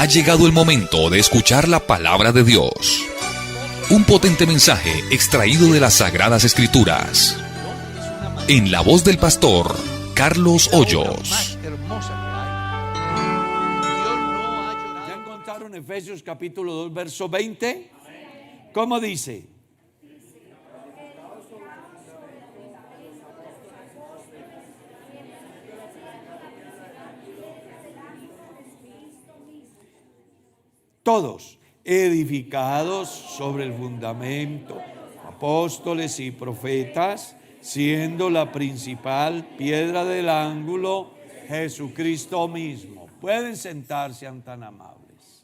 Ha llegado el momento de escuchar la palabra de Dios. Un potente mensaje extraído de las Sagradas Escrituras. En la voz del pastor Carlos Hoyos. ¿Ya encontraron Efesios capítulo 2, verso 20? ¿Cómo dice? Todos edificados sobre el fundamento, apóstoles y profetas, siendo la principal piedra del ángulo Jesucristo mismo. Pueden sentarse, sean tan amables.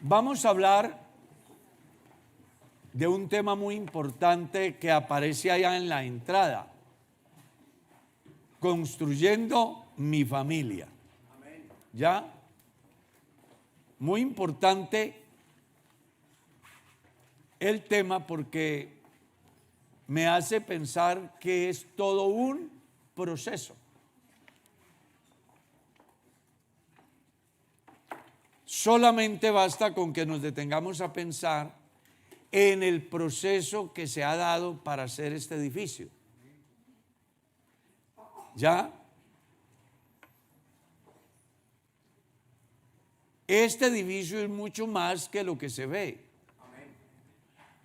Vamos a hablar de un tema muy importante que aparece allá en la entrada. Construyendo mi familia. ¿Ya? Muy importante el tema porque me hace pensar que es todo un proceso. Solamente basta con que nos detengamos a pensar en el proceso que se ha dado para hacer este edificio. ¿Ya? Este edificio es mucho más que lo que se ve.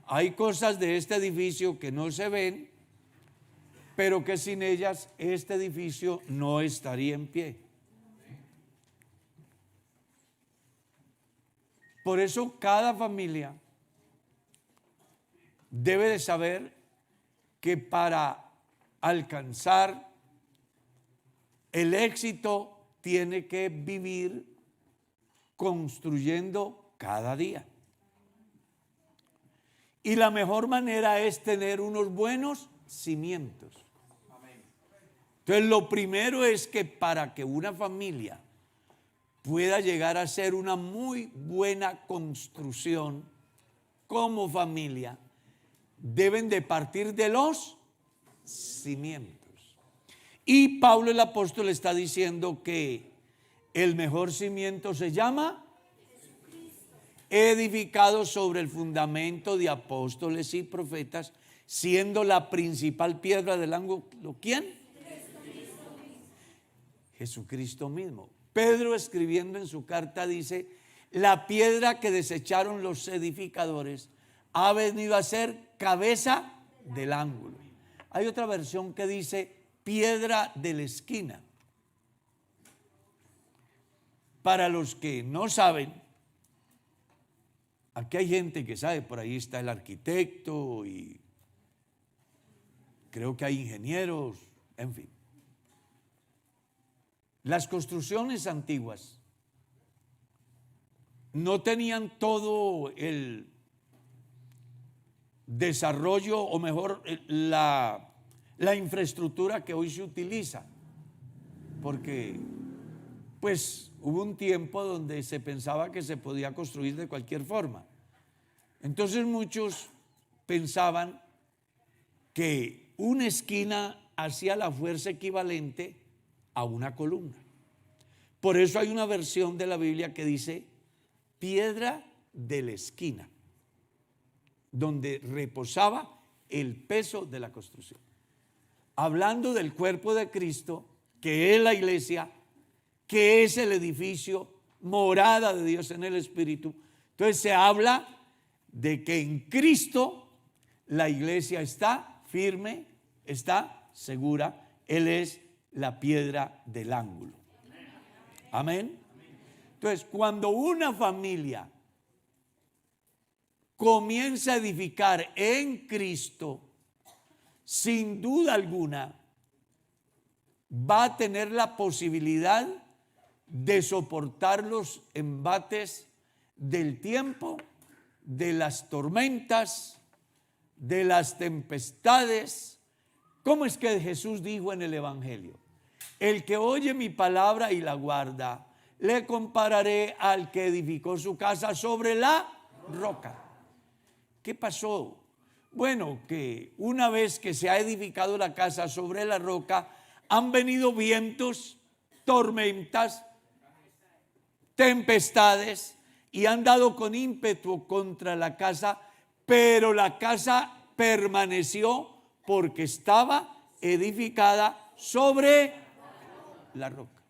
Hay cosas de este edificio que no se ven, pero que sin ellas este edificio no estaría en pie. Por eso cada familia debe de saber que para alcanzar el éxito tiene que vivir construyendo cada día. Y la mejor manera es tener unos buenos cimientos. Entonces, lo primero es que para que una familia pueda llegar a ser una muy buena construcción como familia, deben de partir de los cimientos. Y Pablo el apóstol está diciendo que el mejor cimiento se llama edificado sobre el fundamento de apóstoles y profetas, siendo la principal piedra del ángulo, ¿quién? Jesucristo mismo. Pedro, escribiendo en su carta, dice: la piedra que desecharon los edificadores ha venido a ser cabeza del ángulo. Hay otra versión que dice piedra de la esquina. Para los que no saben, aquí hay gente que sabe, por ahí está el arquitecto y creo que hay ingenieros, en fin. Las construcciones antiguas no tenían todo el desarrollo, o mejor, la infraestructura que hoy se utiliza, porque pues hubo un tiempo donde se pensaba que se podía construir de cualquier forma. Entonces muchos pensaban que una esquina hacía la fuerza equivalente a una columna. Por eso hay una versión de la Biblia que dice piedra de la esquina, donde reposaba el peso de la construcción. Hablando del cuerpo de Cristo, que es la iglesia, que es el edificio, morada de Dios en el Espíritu. Entonces se habla de que en Cristo la iglesia está firme, está segura. Él es la piedra del ángulo. Amén. Entonces, cuando una familia comienza a edificar en Cristo, sin duda alguna va a tener la posibilidad de soportar los embates del tiempo, de las tormentas, de las tempestades. ¿Cómo es que Jesús dijo en el Evangelio? El que oye mi palabra y la guarda, le compararé al que edificó su casa sobre la roca. ¿Qué pasó? Bueno, que una vez que se ha edificado la casa sobre la roca, Han venido vientos, tormentas, tempestades y han dado con ímpetu contra la casa, pero la casa permaneció porque estaba edificada sobre la roca.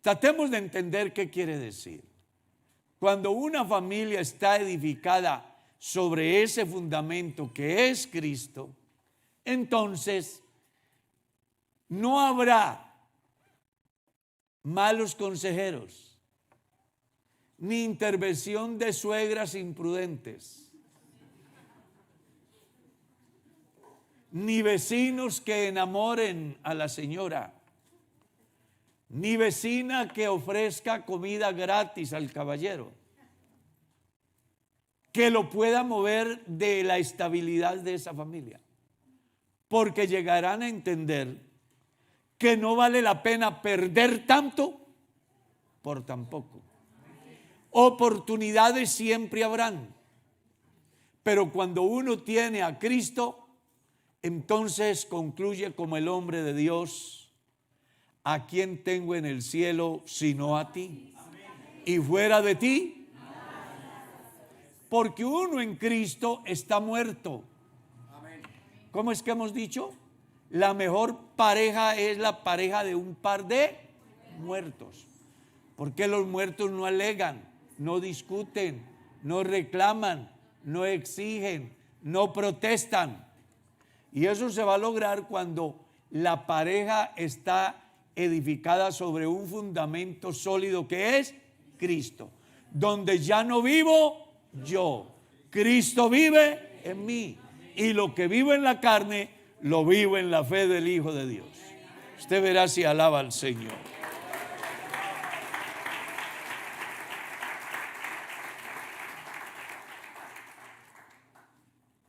Tratemos de entender qué quiere decir. Cuando una familia está edificada sobre ese fundamento que es Cristo, entonces no habrá malos consejeros, ni intervención de suegras imprudentes, ni vecinos que enamoren a la señora, ni vecina que ofrezca comida gratis al caballero, que lo pueda mover de la estabilidad de esa familia, porque llegarán a entender que no vale la pena perder tanto por tan poco. Oportunidades siempre habrán, pero cuando uno tiene a Cristo, entonces concluye como el hombre de Dios: ¿a quién tengo en el cielo sino a ti? Y fuera de ti, porque uno en Cristo está muerto. ¿Cómo es que hemos dicho? La mejor pareja es la pareja de un par de muertos, porque los muertos no alegan, no discuten, no reclaman, no exigen, no protestan. Y eso se va a lograr cuando la pareja está edificada sobre un fundamento sólido que es Cristo, donde ya no vivo yo, Cristo vive en mí, y lo que vivo en la carne lo vivo en la fe del Hijo de Dios. Usted verá si alaba al Señor.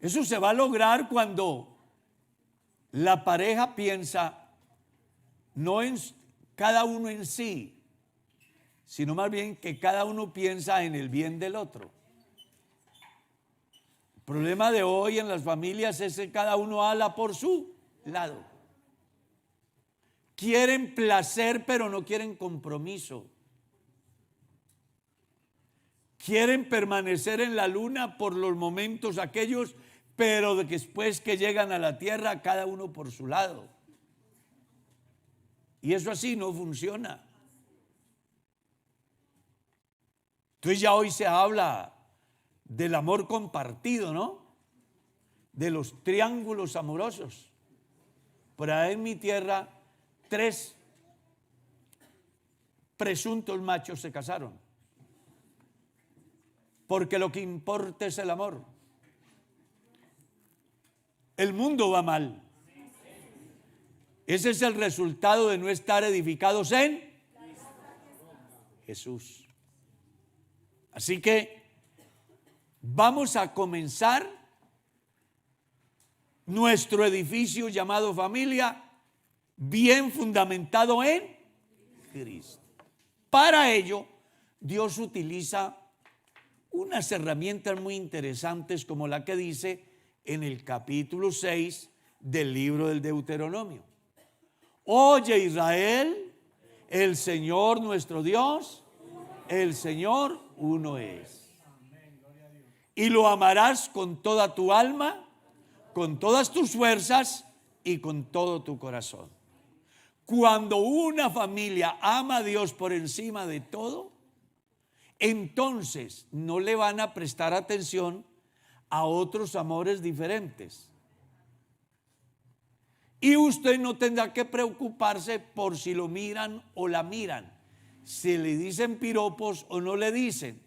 Eso se va a lograr cuando la pareja piensa no en cada uno en sí, sino más bien que cada uno piensa en el bien del otro. El problema de hoy en las familias es que cada uno ala por su lado. Quieren placer, pero no quieren compromiso. Quieren permanecer en la luna por los momentos aquellos, pero después que llegan a la tierra, cada uno por su lado. Y eso así no funciona. Entonces ya hoy se habla del amor compartido, ¿no? De los triángulos amorosos. Por ahí en mi tierra, 3 presuntos machos se casaron. Porque lo que importa es el amor. El mundo va mal. Ese es el resultado de no estar edificados en Jesús. Así que vamos a comenzar nuestro edificio llamado familia bien fundamentado en Cristo. Para ello, Dios utiliza unas herramientas muy interesantes como la que dice en el capítulo 6 del libro del Deuteronomio. Oye Israel, el Señor nuestro Dios, el Señor uno es. Y lo amarás con toda tu alma, con todas tus fuerzas y con todo tu corazón. Cuando una familia ama a Dios por encima de todo, entonces no le van a prestar atención a otros amores diferentes. Y usted no tendrá que preocuparse por si lo miran o la miran, si le dicen piropos o no le dicen.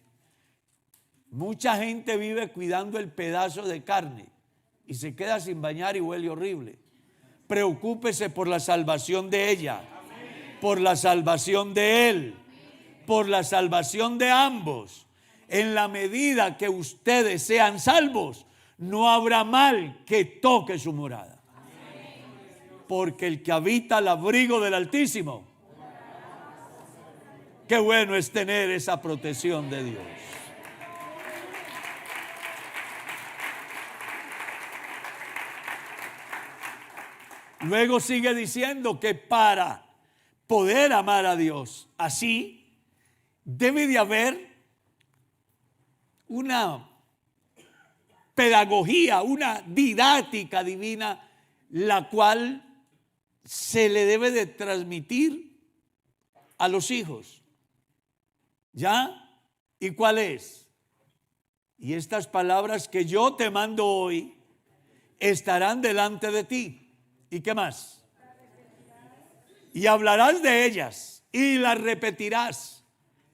Mucha gente vive cuidando el pedazo de carne y se queda sin bañar y huele horrible. Preocúpese por la salvación de ella, por la salvación de él, por la salvación de ambos. En la medida que ustedes sean salvos, no habrá mal que toque su morada. Porque el que habita al abrigo del Altísimo, qué bueno es tener esa protección de Dios. Luego sigue diciendo que para poder amar a Dios así, debe de haber una pedagogía, una didáctica divina, la cual se le debe de transmitir a los hijos. ¿Ya? ¿Y cuál es? Y estas palabras que yo te mando hoy estarán delante de ti. ¿Y qué más? Y hablarás de ellas y las repetirás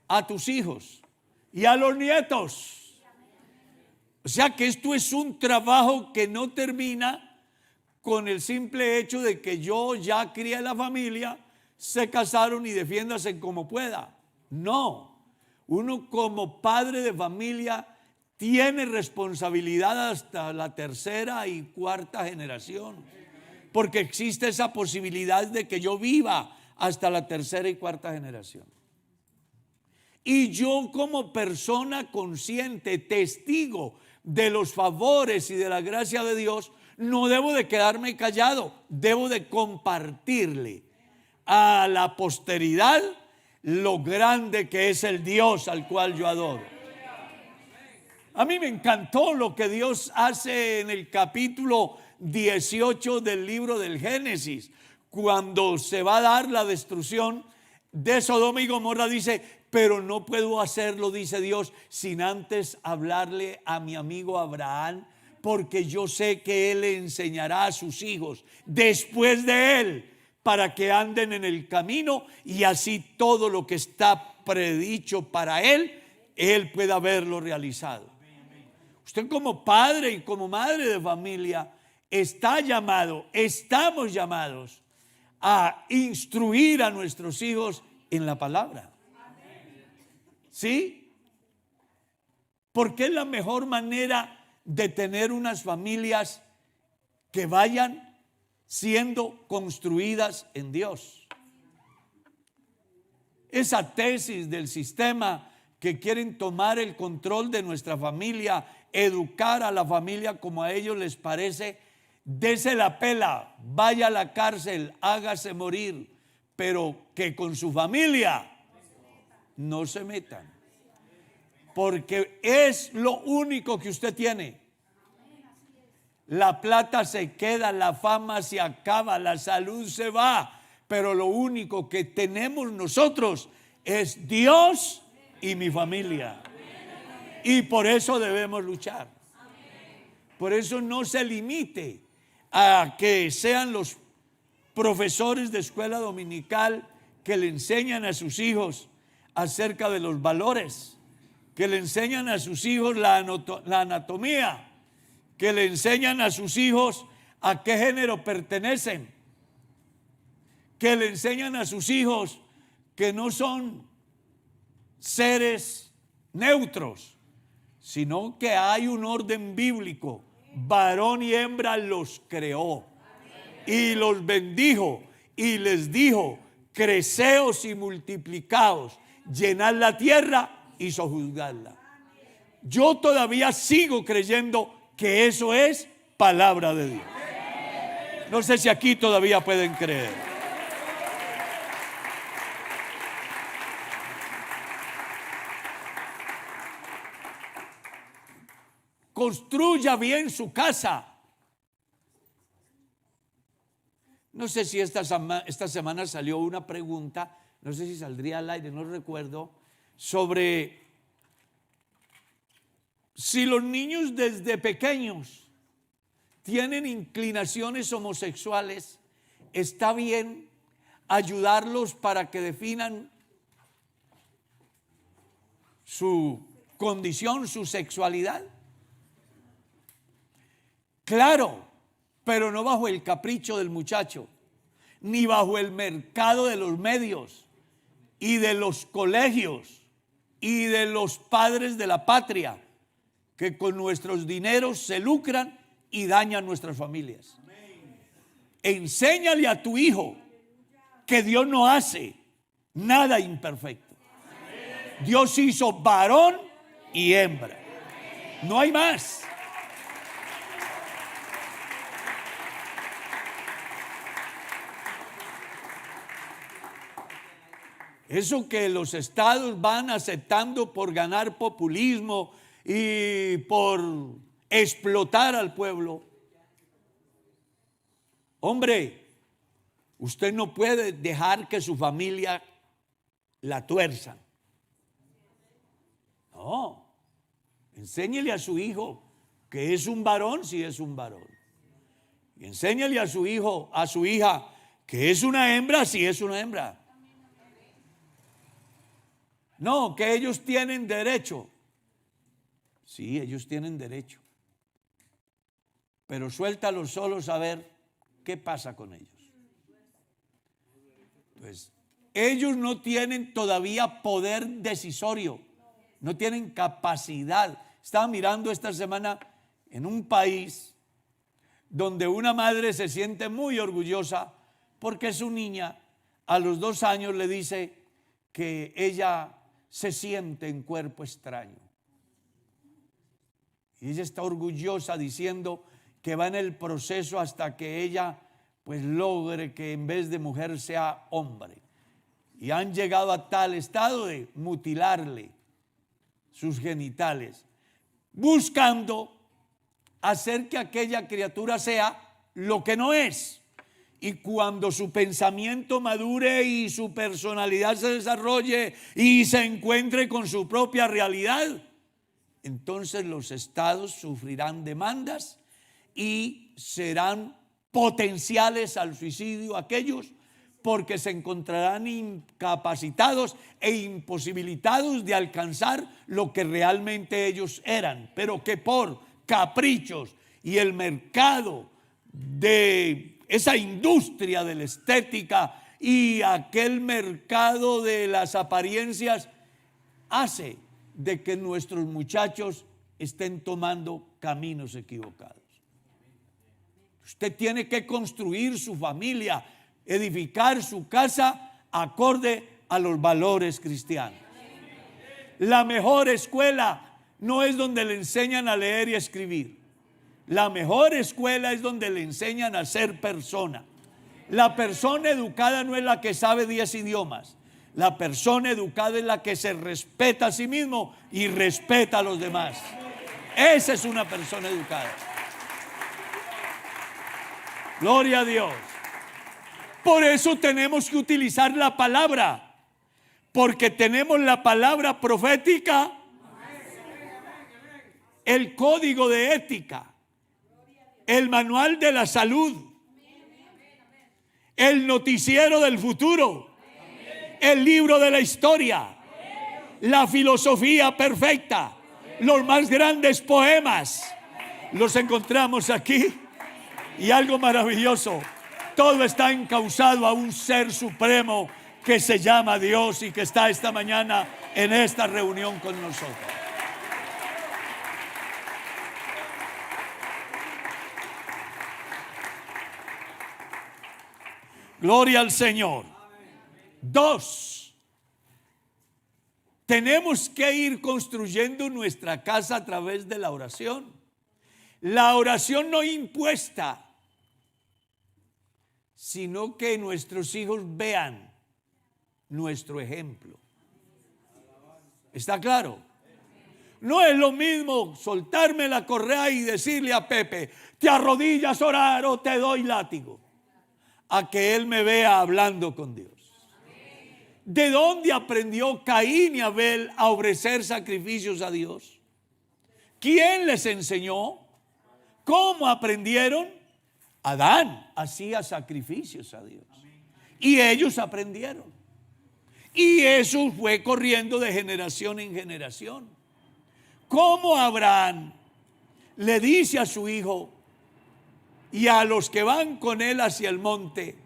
a tus hijos y a los nietos. O sea que esto es un trabajo que no termina con el simple hecho de que yo ya crié la familia, se casaron y defiéndase como pueda. No, uno como padre de familia tiene responsabilidad hasta la tercera y cuarta generación, porque existe esa posibilidad de que yo viva hasta la tercera y cuarta generación. Y yo como persona consciente, testigo de los favores y de la gracia de Dios, no debo de quedarme callado, debo de compartirle a la posteridad lo grande que es el Dios al cual yo adoro. A mí me encantó lo que Dios hace en el capítulo 18 del libro del Génesis, cuando se va a dar la destrucción de Sodoma y Gomorra. Dice: pero no puedo hacerlo, dice Dios, sin antes hablarle a mi amigo Abraham, porque yo sé que él le enseñará a sus hijos después de él, para que anden en el camino, y así todo lo que está predicho para él, él pueda verlo realizado. Usted como padre y como madre de familia está llamado, estamos llamados a instruir a nuestros hijos en la palabra. ¿Sí? Porque es la mejor manera de tener unas familias que vayan siendo construidas en Dios. Esa tesis del sistema que quieren tomar el control de nuestra familia, educar a la familia como a ellos les parece, dese la pela, vaya a la cárcel, hágase morir, pero que con su familia no se metan, porque es lo único que usted tiene. La plata se queda, la fama se acaba, la salud se va, pero lo único que tenemos nosotros es Dios y mi familia. Y por eso debemos luchar. Por eso no se limite a que sean los profesores de escuela dominical que le enseñan a sus hijos acerca de los valores, que le enseñan a sus hijos la anatomía, que le enseñan a sus hijos a qué género pertenecen, que le enseñan a sus hijos que no son seres neutros, sino que hay un orden bíblico. Varón y hembra los creó y los bendijo y les dijo: creceos y multiplicaos, llenad la tierra y sojuzgadla. Yo todavía sigo creyendo que eso es palabra de Dios. No sé si aquí todavía pueden creer. Construya bien su casa. No sé si esta semana salió una pregunta, no sé si saldría al aire, no recuerdo, sobre si los niños desde pequeños tienen inclinaciones homosexuales, ¿está bien ayudarlos para que definan su condición, su sexualidad? Claro, pero no bajo el capricho del muchacho, ni bajo el mercado de los medios y de los colegios y de los padres de la patria, que con nuestros dineros se lucran y dañan nuestras familias. Enséñale a tu hijo que Dios no hace nada imperfecto. Dios hizo varón y hembra. No hay más. Eso que los estados van aceptando por ganar populismo y por explotar al pueblo. Hombre, usted no puede dejar que su familia la tuerza. No, enséñele a su hijo que es un varón si es un varón. Y enséñale a su hijo, a su hija, que es una hembra si es una hembra. No, que ellos tienen derecho. Sí, ellos tienen derecho. Pero suéltalos solos a ver qué pasa con ellos. Pues ellos no tienen todavía poder decisorio, no tienen capacidad. Estaba mirando esta semana en un país donde una madre se siente muy orgullosa porque su niña a los 2 años le dice que ella se siente en cuerpo extraño. Y ella está orgullosa diciendo que va en el proceso hasta que ella pues logre que en vez de mujer sea hombre. Y han llegado a tal estado de mutilarle sus genitales, buscando hacer que aquella criatura sea lo que no es. Y cuando su pensamiento madure y su personalidad se desarrolle y se encuentre con su propia realidad, entonces los estados sufrirán demandas y serán potenciales al suicidio aquellos, porque se encontrarán incapacitados e imposibilitados de alcanzar lo que realmente ellos eran, pero que por caprichos y el mercado de esa industria de la estética y aquel mercado de las apariencias hace de que nuestros muchachos estén tomando caminos equivocados. Usted tiene que construir su familia, edificar su casa acorde a los valores cristianos. La mejor escuela no es donde le enseñan a leer y a escribir. La mejor escuela es donde le enseñan a ser persona. La persona educada no es la que sabe 10 idiomas. La persona educada es la que se respeta a sí mismo y respeta a los demás. Esa es una persona educada. Gloria a Dios. Por eso tenemos que utilizar la palabra, porque tenemos la palabra profética, el código de ética, el manual de la salud, el noticiero del futuro, el libro de la historia, la filosofía perfecta, los más grandes poemas. Los encontramos aquí. Y algo maravilloso, todo está encauzado a un ser supremo que se llama Dios y que está esta mañana en esta reunión con nosotros. Gloria al Señor. 2, tenemos que ir construyendo nuestra casa a través de la oración. La oración no impuesta, sino que nuestros hijos vean nuestro ejemplo. ¿Está claro? No es lo mismo soltarme la correa y decirle a Pepe, te arrodillas a orar o te doy látigo, a que él me vea hablando con Dios. ¿De dónde aprendió Caín y Abel a ofrecer sacrificios a Dios? ¿Quién les enseñó? ¿Cómo aprendieron? Adán hacía sacrificios a Dios y ellos aprendieron, y eso fue corriendo de generación en generación. ¿Cómo Abraham le dice a su hijo y a los que van con él hacia el monte,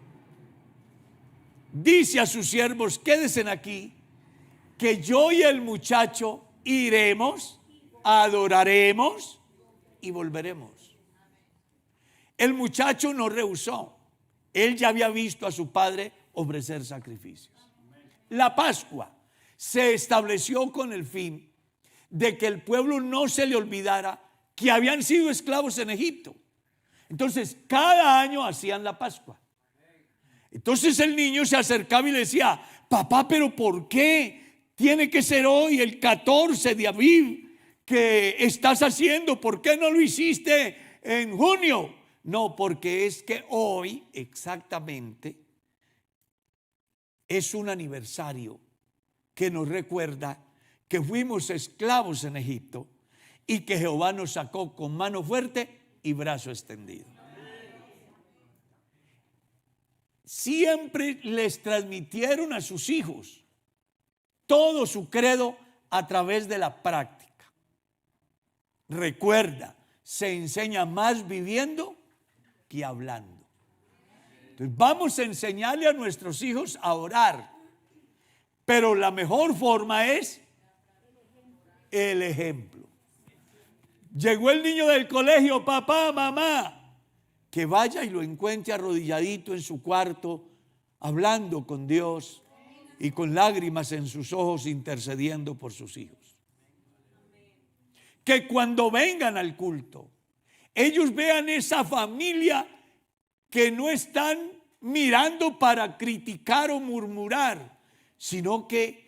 dice a sus siervos, quédense aquí, que yo y el muchacho iremos, adoraremos y volveremos? El muchacho no rehusó. Él ya había visto a su padre ofrecer sacrificios. La Pascua se estableció con el fin de que el pueblo no se le olvidara que habían sido esclavos en Egipto. Entonces, cada año hacían la Pascua. Entonces el niño se acercaba y le decía, papá, pero ¿por qué tiene que ser hoy el 14 de Aviv que estás haciendo? ¿Por qué no lo hiciste en junio? No, porque es que hoy exactamente es un aniversario que nos recuerda que fuimos esclavos en Egipto y que Jehová nos sacó con mano fuerte y brazo extendido. Siempre les transmitieron a sus hijos todo su credo a través de la práctica. Recuerda, se enseña más viviendo que hablando. Entonces vamos a enseñarle a nuestros hijos a orar, pero la mejor forma es el ejemplo. Llegó el niño del colegio, papá, mamá, que vaya y lo encuentre arrodilladito en su cuarto, hablando con Dios y con lágrimas en sus ojos, intercediendo por sus hijos. Que cuando vengan al culto, ellos vean esa familia que no están mirando para criticar o murmurar, sino que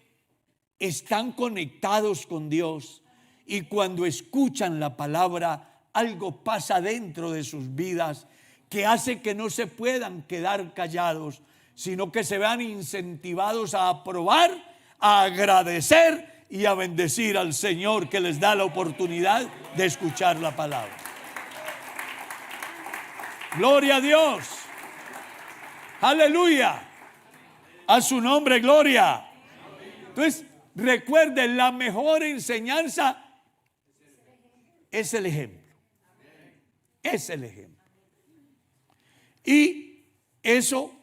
están conectados con Dios, y cuando escuchan la palabra, algo pasa dentro de sus vidas que hace que no se puedan quedar callados, sino que se vean incentivados a aprobar, a agradecer y a bendecir al Señor que les da la oportunidad de escuchar la palabra. Gloria a Dios. Aleluya. A su nombre, gloria. Entonces, recuerden, la mejor enseñanza es el ejemplo. Es el ejemplo. Y eso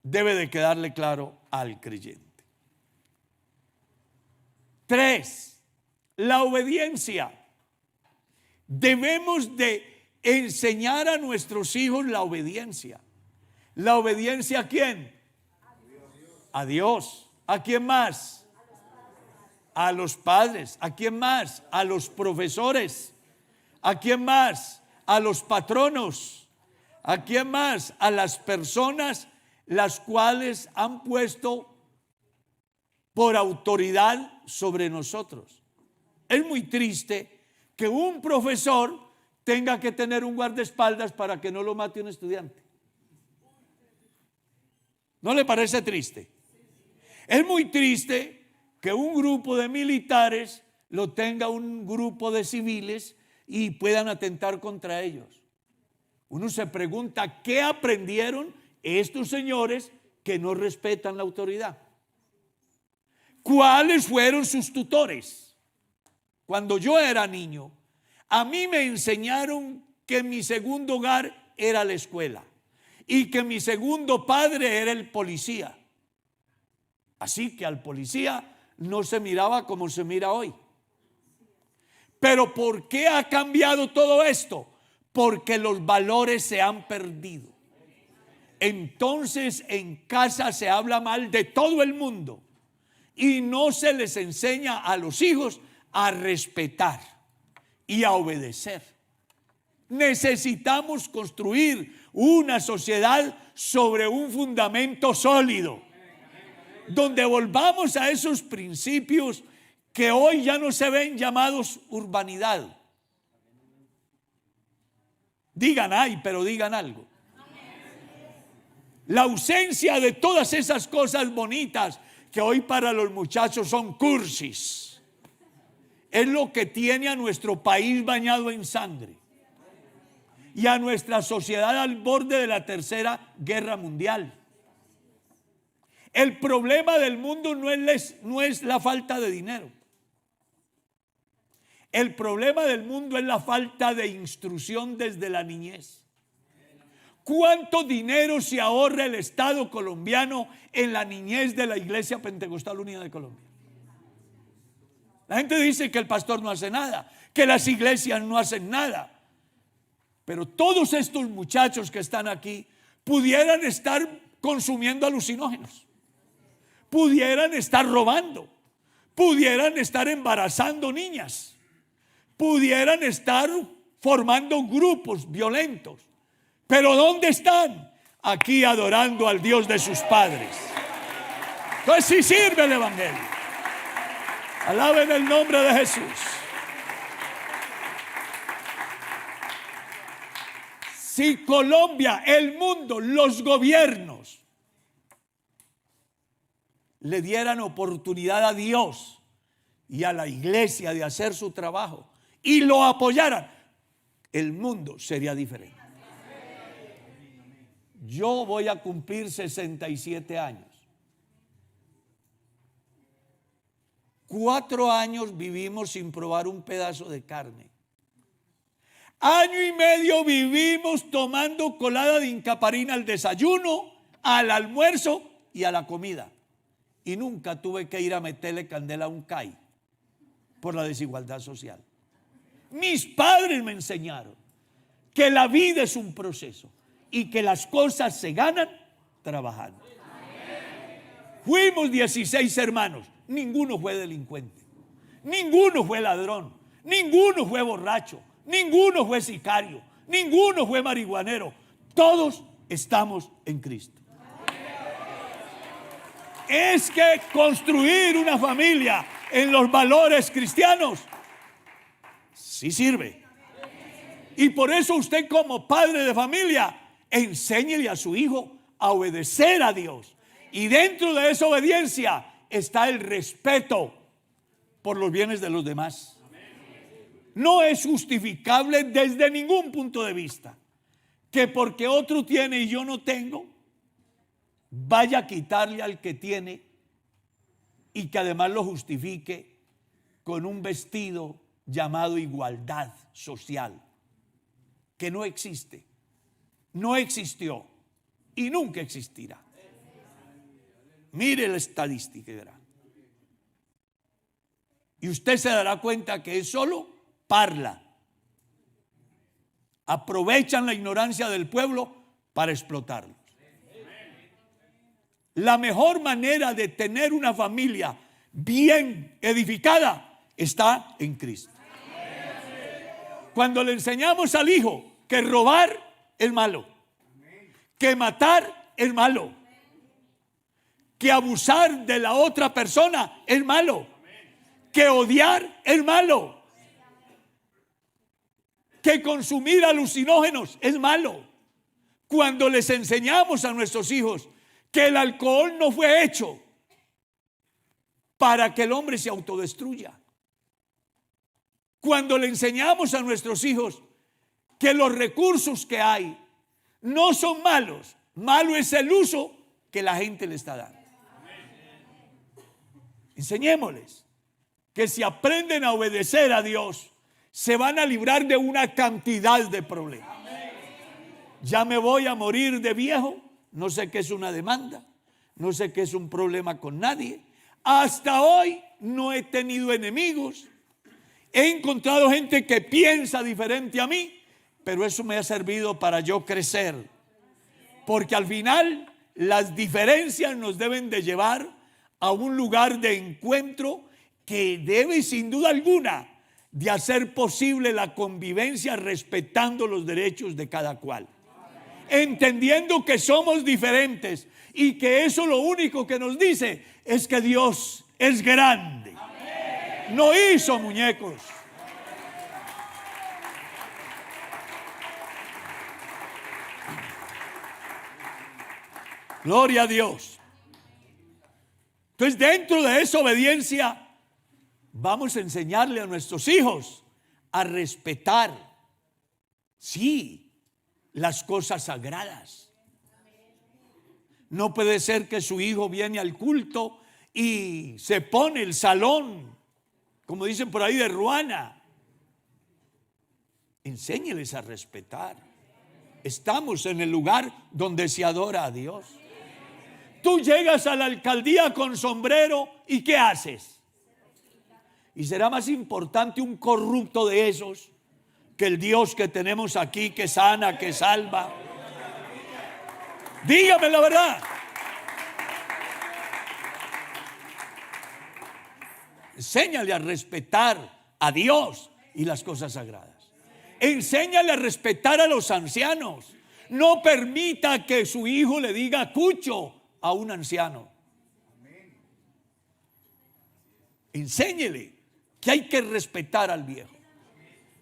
debe de quedarle claro al creyente. 3, la obediencia. Debemos de enseñar a nuestros hijos la obediencia. ¿La obediencia a quién? A Dios. ¿A quién más? A los padres. ¿A quién más? A los profesores. ¿A quién más? A los patronos. ¿A quién más? A las personas las cuales han puesto por autoridad sobre nosotros. Es muy triste que un profesor tenga que tener un guardaespaldas para que no lo mate un estudiante. ¿No le parece triste? Es muy triste que un grupo de militares lo tenga un grupo de civiles y puedan atentar contra ellos. Uno se pregunta, ¿qué aprendieron estos señores que no respetan la autoridad? ¿Cuáles fueron sus tutores? Cuando yo era niño, a mí me enseñaron que mi segundo hogar era la escuela y que mi segundo padre era el policía. Así que al policía no se miraba como se mira hoy. Pero ¿por qué ha cambiado todo esto? Porque los valores se han perdido. Entonces en casa se habla mal de todo el mundo y no se les enseña a los hijos a respetar y a obedecer. Necesitamos construir una sociedad sobre un fundamento sólido, donde volvamos a esos principios que hoy ya no se ven llamados urbanidad. Digan ay, pero digan algo. La ausencia de todas esas cosas bonitas que hoy para los muchachos son cursis, es lo que tiene a nuestro país bañado en sangre y a nuestra sociedad al borde de la tercera guerra mundial. El problema del mundo no es la falta de dinero. El problema del mundo es la falta de instrucción desde la niñez. ¿Cuánto dinero se ahorra el Estado colombiano en la niñez de la Iglesia Pentecostal Unida de Colombia? La gente dice que el pastor no hace nada, que las iglesias no hacen nada. Pero todos estos muchachos que están aquí pudieran estar consumiendo alucinógenos, pudieran estar robando, pudieran estar embarazando niñas, pudieran estar formando grupos violentos. Pero ¿dónde están? Aquí adorando al Dios de sus padres. Entonces sí sirve el evangelio. Alaben el nombre de Jesús. Si Colombia, el mundo, los gobiernos le dieran oportunidad a Dios y a la iglesia de hacer su trabajo y lo apoyaran, el mundo sería diferente. Yo voy a cumplir 67 años. 4 años vivimos sin probar un pedazo de carne. Año y medio vivimos tomando colada de incaparina al desayuno, al almuerzo y a la comida. Y nunca tuve que ir a meterle candela a un CAI por la desigualdad social. Mis padres me enseñaron que la vida es un proceso y que las cosas se ganan trabajando. Fuimos 16 hermanos, ninguno fue delincuente, ninguno fue ladrón, ninguno fue borracho, ninguno fue sicario, ninguno fue marihuanero. Todos estamos en Cristo. Es que construir una familia en los valores cristianos sí sirve. Y por eso usted, como padre de familia, enséñele a su hijo a obedecer a Dios. Y dentro de esa obediencia está el respeto por los bienes de los demás. No es justificable desde ningún punto de vista que porque otro tiene y yo no tengo, vaya a quitarle al que tiene y que además lo justifique con un vestido llamado igualdad social, que no existe, no existió y nunca existirá. Mire la estadística y verá. Y usted se dará cuenta que es solo parla. Aprovechan la ignorancia del pueblo para explotarlos. La mejor manera de tener una familia bien edificada está en Cristo. Cuando le enseñamos al hijo que robar es malo, que matar es malo, que abusar de la otra persona es malo, que odiar es malo, que consumir alucinógenos es malo. Cuando les enseñamos a nuestros hijos que el alcohol no fue hecho para que el hombre se autodestruya, cuando le enseñamos a nuestros hijos que los recursos que hay no son malos, malo es el uso que la gente le está dando. Enseñémosles que si aprenden a obedecer a Dios, se van a librar de una cantidad de problemas. Ya me voy a morir de viejo, no sé qué es una demanda, no sé qué es un problema con nadie. Hasta hoy no he tenido enemigos. He encontrado gente que piensa diferente a mí, pero eso me ha servido para yo crecer. Porque al final las diferencias nos deben de llevar a un lugar de encuentro que debe, sin duda alguna, de hacer posible la convivencia respetando los derechos de cada cual. Entendiendo que somos diferentes y que eso lo único que nos dice es que Dios es grande. No hizo muñecos. Gloria a Dios. Entonces, dentro de esa obediencia, vamos a enseñarle a nuestros hijos a respetar, sí, las cosas sagradas. No puede ser que su hijo viene al culto y se pone el salón, como dicen por ahí, de ruana. Enséñeles a respetar. Estamos en el lugar donde se adora a Dios. Tú llegas a la alcaldía con sombrero y ¿qué haces? Y será más importante un corrupto de esos que el Dios que tenemos aquí, que sana, que salva. Dígame la verdad. Enséñale a respetar a Dios y las cosas sagradas. Enséñale a respetar a los ancianos. No permita que su hijo le diga cucho a un anciano. Enséñele que hay que respetar al viejo.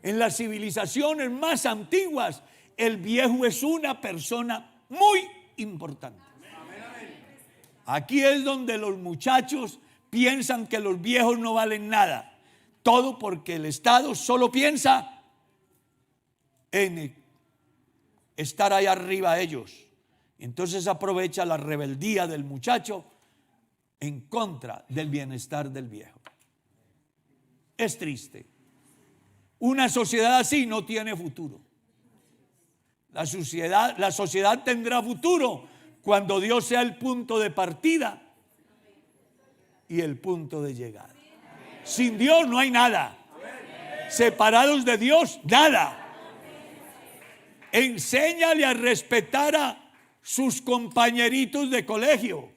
En las civilizaciones más antiguas, el viejo es una persona muy importante. Aquí es donde los muchachos piensan que los viejos no valen nada. Todo porque el Estado solo piensa en estar ahí arriba ellos. Entonces aprovecha la rebeldía del muchacho en contra del bienestar del viejo. Es triste. Una sociedad así no tiene futuro. La sociedad tendrá futuro cuando Dios sea el punto de partida y el punto de llegada. Sin Dios no hay nada. Separados de Dios, nada. Enséñale a respetar a sus compañeritos de colegio.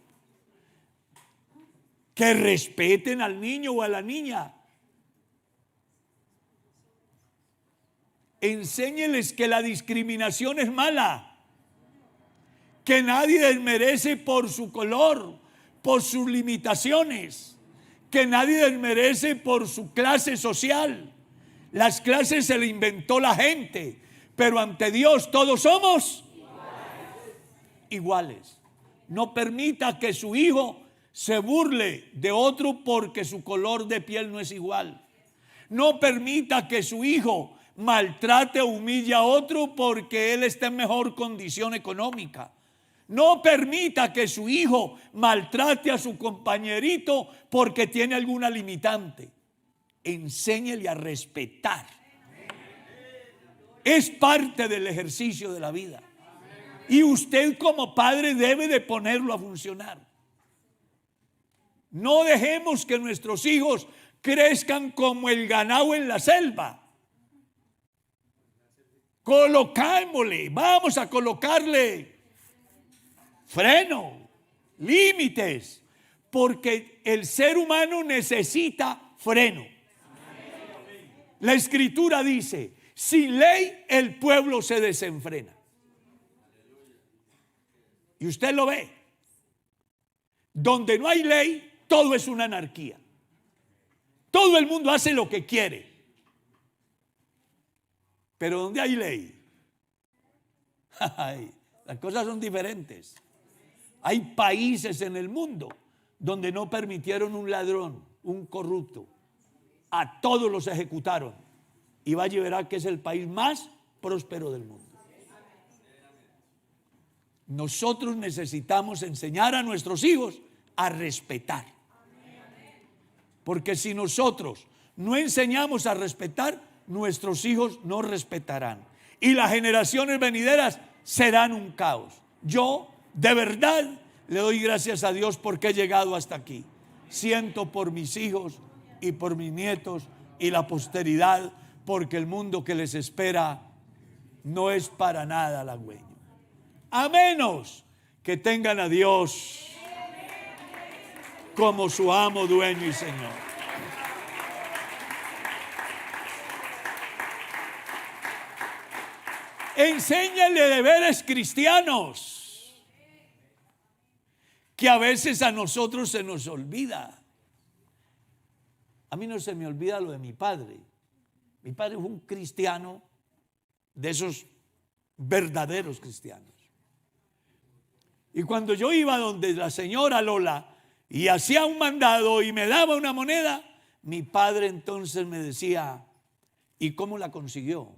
Que respeten al niño o a la niña. Enséñeles que la discriminación es mala, que nadie desmerece por su color, por sus limitaciones, que nadie desmerece por su clase social. Las clases se le inventó la gente, pero ante Dios todos somos iguales. No permita que su hijo se burle de otro porque su color de piel no es igual. No permita que su hijo maltrate o humille a otro porque él está en mejor condición económica. No permita que su hijo maltrate a su compañerito porque tiene alguna limitante. Enséñele a respetar. Es parte del ejercicio de la vida. Y usted como padre debe de ponerlo a funcionar. No dejemos que nuestros hijos crezcan como el ganado en la selva. Colocámosle, vamos a colocarle freno, límites, porque el ser humano necesita freno. La Escritura dice, sin ley el pueblo se desenfrena. Y usted lo ve. Donde no hay ley, todo es una anarquía. Todo el mundo hace lo que quiere. Pero donde hay ley, las cosas son diferentes. Hay países en el mundo donde no permitieron un ladrón, un corrupto. A todos los ejecutaron. Y vaya y verá que es el país más próspero del mundo. Nosotros necesitamos enseñar a nuestros hijos a respetar. Porque si nosotros no enseñamos a respetar, nuestros hijos no respetarán. Y las generaciones venideras serán un caos. Yo, de verdad, le doy gracias a Dios porque he llegado hasta aquí. Siento por mis hijos y por mis nietos y la posteridad, porque el mundo que les espera no es para nada halagüeño. A menos que tengan a Dios como su amo, dueño y Señor. Enséñale deberes cristianos que a veces a nosotros se nos olvida. A mí no se me olvida lo de mi padre. Mi padre fue un cristiano de esos verdaderos cristianos. Y cuando yo iba donde la señora Lola y hacía un mandado y me daba una moneda, mi padre entonces me decía, ¿y cómo la consiguió?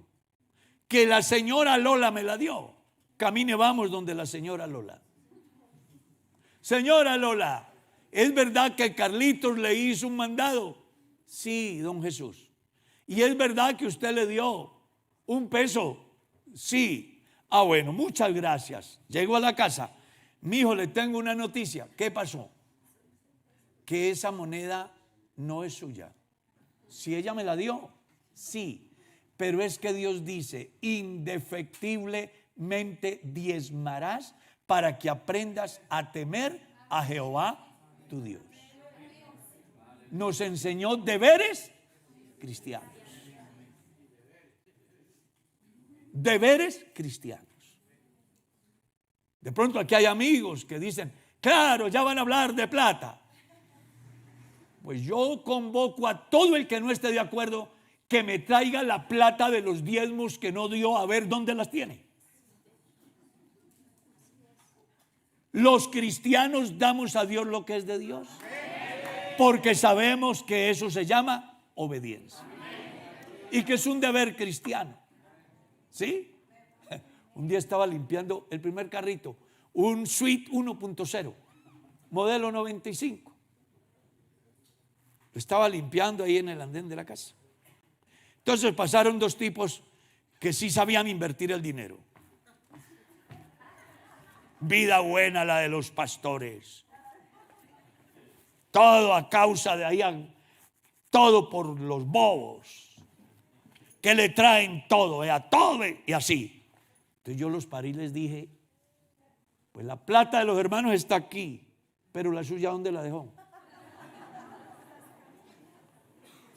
Que la señora Lola me la dio. Camine, vamos donde la señora Lola. Señora Lola, ¿es verdad que Carlitos le hizo un mandado? Sí, don Jesús. ¿Y es verdad que usted le dio un peso? Sí. Ah, bueno, muchas gracias. Llego a la casa. Mi hijo, le tengo una noticia. ¿Qué pasó? Que esa moneda no es suya. Si ella me la dio, sí. Pero es que Dios dice, indefectiblemente diezmarás para que aprendas a temer a Jehová tu Dios. Nos enseñó deberes cristianos. Deberes cristianos. De pronto aquí hay amigos que dicen, claro, ya van a hablar de plata. pues yo convoco a todo el que no esté de acuerdo que me traiga la plata de los diezmos que no dio, a ver dónde las tiene. Los cristianos damos a Dios lo que es de Dios, porque sabemos que eso se llama obediencia y que es un deber cristiano. ¿Sí? Un día estaba limpiando el primer carrito, un Suite 1.0, modelo 95. Lo estaba limpiando ahí en el andén de la casa. Entonces pasaron dos tipos que sí sabían invertir el dinero. Vida buena la de los pastores. Todo a causa de ahí, todo por los bobos que le traen todo, todo y así. Entonces yo los parí y les dije, pues la plata de los hermanos está aquí, pero la suya ¿dónde la dejó?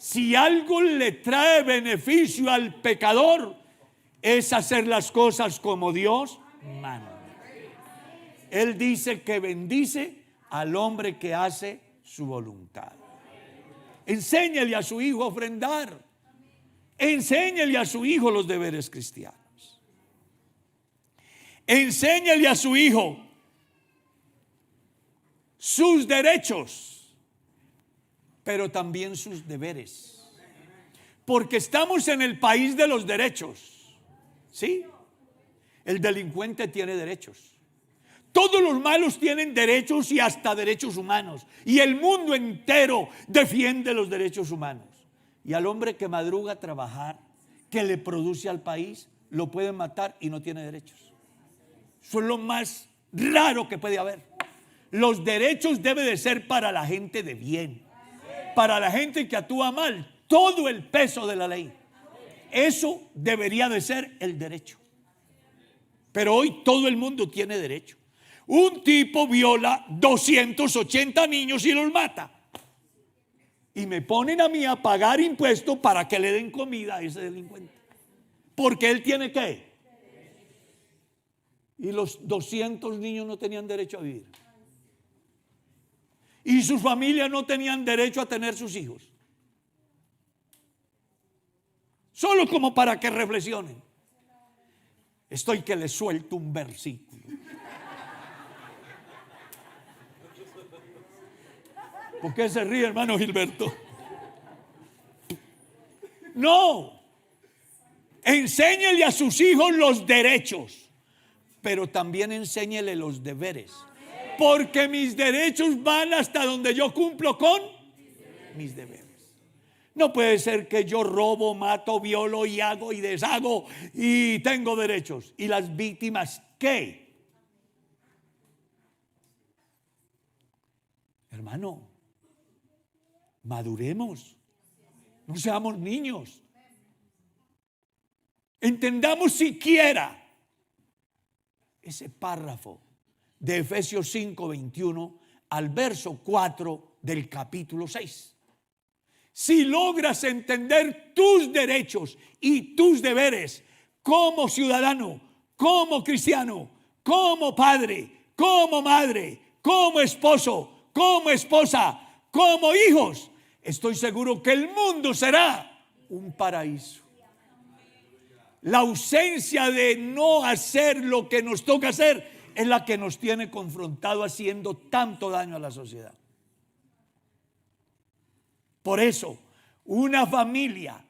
Si algo le trae beneficio al pecador, es hacer las cosas como Dios manda. Él dice que bendice al hombre que hace su voluntad. Enséñele a su hijo a ofrendar. Enséñele a su hijo los deberes cristianos. Enséñele a su hijo sus derechos, pero también sus deberes. Porque estamos en el país de los derechos. ¿Sí? El delincuente tiene derechos. Todos los malos tienen derechos y hasta derechos humanos. Y el mundo entero defiende los derechos humanos. Y al hombre que madruga a trabajar, que le produce al país, lo pueden matar y no tiene derechos. Eso es lo más raro que puede haber. Los derechos deben de ser para la gente de bien. Para la gente que actúa mal, todo el peso de la ley. Eso debería de ser el derecho. Pero hoy todo el mundo tiene derecho. Un tipo viola 280 niños y los mata. Y me ponen a mí a pagar impuestos para que le den comida a ese delincuente. Porque él tiene que. Y los 200 niños no tenían derecho a vivir. Y sus familias no tenían derecho a tener sus hijos. Solo como para que reflexionen. Estoy que les suelto un versículo. ¿Por qué se ríe, hermano Gilberto? No. Enséñele a sus hijos los derechos, pero también enséñele los deberes. Porque mis derechos van hasta donde yo cumplo con mis deberes. No puede ser que yo robo, mato, violo y hago y deshago y tengo derechos. ¿Y las víctimas qué? Hermano, maduremos. No seamos niños. Entendamos siquiera ese párrafo de Efesios 5:21 al verso 4 del capítulo 6. Si logras entender tus derechos y tus deberes como ciudadano, como cristiano, como padre, como madre, como esposo, como esposa, como hijos, estoy seguro que el mundo será un paraíso. La ausencia de no hacer lo que nos toca hacer es la que nos tiene confrontado haciendo tanto daño a la sociedad. Por eso, una familia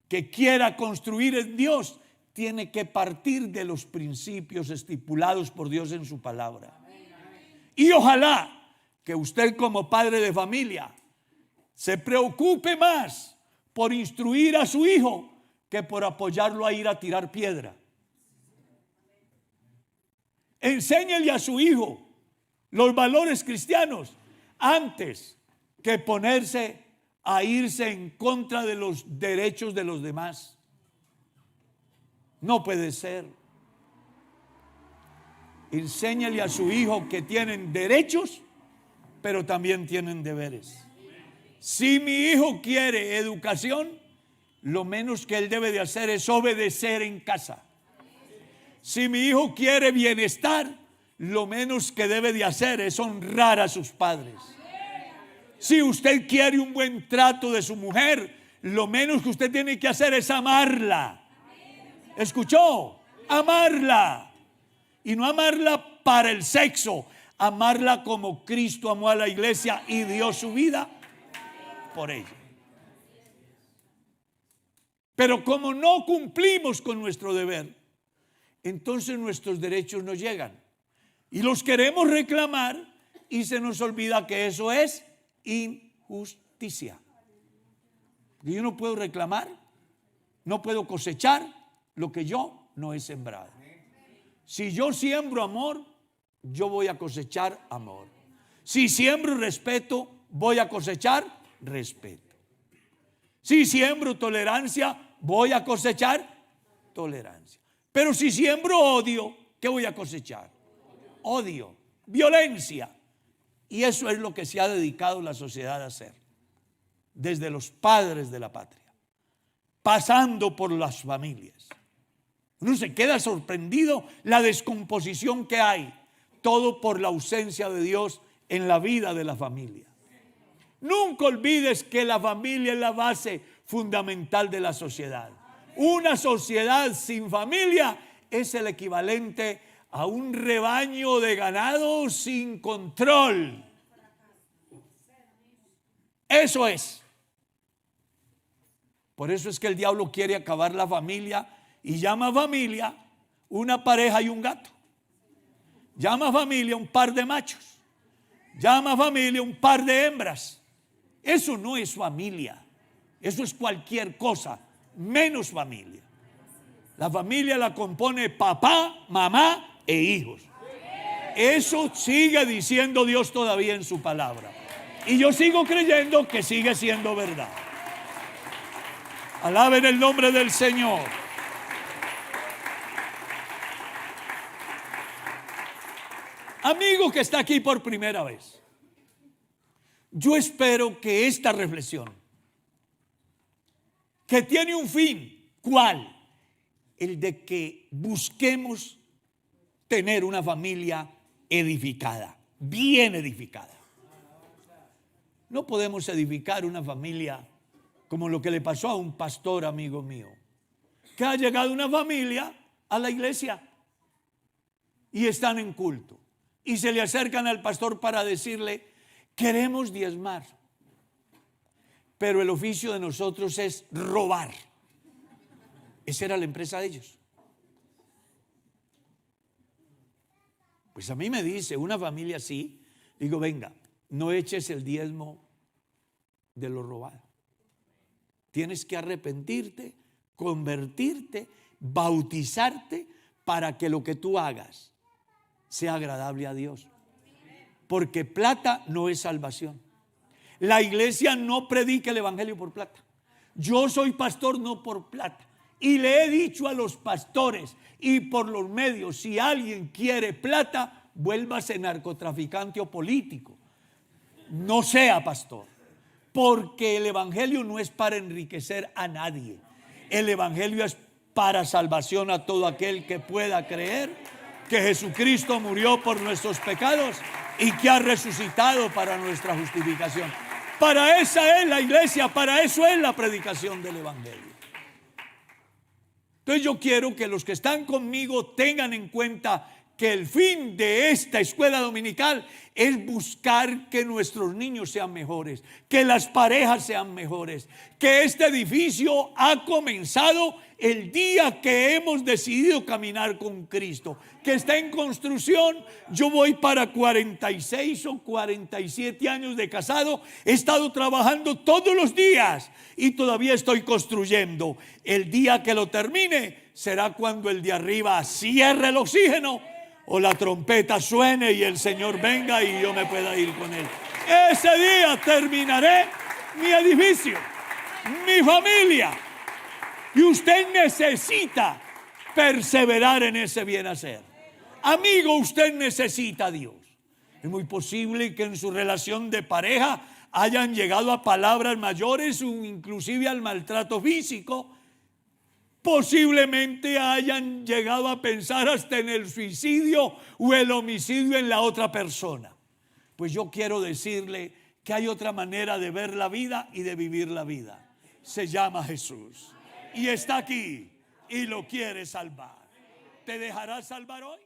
que quiera construir en Dios tiene que partir de los principios estipulados por Dios en su palabra. Y ojalá que usted como padre de familia se preocupe más por instruir a su hijo que por apoyarlo a ir a tirar piedra. Enséñele a su hijo los valores cristianos antes que ponerse a irse en contra de los derechos de los demás. No puede ser. Enséñale a su hijo que tienen derechos, pero también tienen deberes. Si mi hijo quiere educación, lo menos que él debe de hacer es obedecer en casa. Si mi hijo quiere bienestar, lo menos que debe de hacer es honrar a sus padres. Si usted quiere un buen trato de su mujer, lo menos que usted tiene que hacer es amarla. ¿Escuchó? Amarla. Y no amarla para el sexo, amarla como Cristo amó a la iglesia y dio su vida por ella. Pero como no cumplimos con nuestro deber, entonces nuestros derechos no llegan. Y los queremos reclamar y se nos olvida que eso es injusticia. Porque yo no puedo reclamar, no puedo cosechar lo que yo no he sembrado. Si yo siembro amor, yo voy a cosechar amor. Si siembro respeto, voy a cosechar respeto. Si siembro tolerancia, voy a cosechar tolerancia. Pero si siembro odio, ¿qué voy a cosechar? Odio, violencia. Y eso es lo que se ha dedicado la sociedad a hacer, desde los padres de la patria, pasando por las familias. Uno se queda sorprendido la descomposición que hay, todo por la ausencia de Dios en la vida de la familia. Nunca olvides que la familia es la base fundamental de la sociedad. Una sociedad sin familia es el equivalente a un rebaño de ganado sin control. Eso es. Por eso es que el diablo quiere acabar la familia y llama familia una pareja y un gato. Llama familia un par de machos. Llama familia un par de hembras. Eso no es familia. Eso es cualquier cosa menos familia. La familia la compone papá, mamá e hijos. Eso sigue diciendo Dios todavía en su palabra. Y yo sigo creyendo que sigue siendo verdad. Alaben el nombre del Señor. Amigo que está aquí por primera vez, yo espero que esta reflexión, que tiene un fin, ¿cuál? El de que busquemos tener una familia edificada, bien edificada. No podemos edificar una familia como lo que le pasó a un pastor amigo mío, que ha llegado una familia a la iglesia y están en culto y se le acercan al pastor para decirle: queremos diezmar, pero el oficio de nosotros es robar. Esa era la empresa de ellos. Pues a mí me dice una familia así, digo: venga, no eches el diezmo de lo robado. Tienes que arrepentirte, convertirte, bautizarte para que lo que tú hagas sea agradable a Dios. Porque plata no es salvación. La iglesia no predica el evangelio por plata. Yo soy pastor no por plata. Y le he dicho a los pastores y por los medios: si alguien quiere plata, vuélvase narcotraficante o político. No sea pastor. Porque el evangelio no es para enriquecer a nadie. El evangelio es para salvación a todo aquel que pueda creer que Jesucristo murió por nuestros pecados y que ha resucitado para nuestra justificación. Para esa es la iglesia, para eso es la predicación del evangelio. Entonces yo quiero que los que están conmigo tengan en cuenta que el fin de esta escuela dominical es buscar que nuestros niños sean mejores, que las parejas sean mejores, que este edificio ha comenzado el día que hemos decidido caminar con Cristo, que está en construcción. Yo voy para 46 o 47 años de casado, he estado trabajando todos los días y todavía estoy construyendo. El día que lo termine será cuando el de arriba cierre el oxígeno o la trompeta suene y el Señor venga y yo me pueda ir con Él. Ese día terminaré mi edificio, mi familia. Y usted necesita perseverar en ese bien hacer. Amigo, usted necesita a Dios. Es muy posible que en su relación de pareja hayan llegado a palabras mayores o inclusive al maltrato físico. Posiblemente hayan llegado a pensar hasta en el suicidio o el homicidio en la otra persona. Pues yo quiero decirle que hay otra manera de ver la vida y de vivir la vida. Se llama Jesús y está aquí y lo quiere salvar. ¿Te dejará salvar hoy?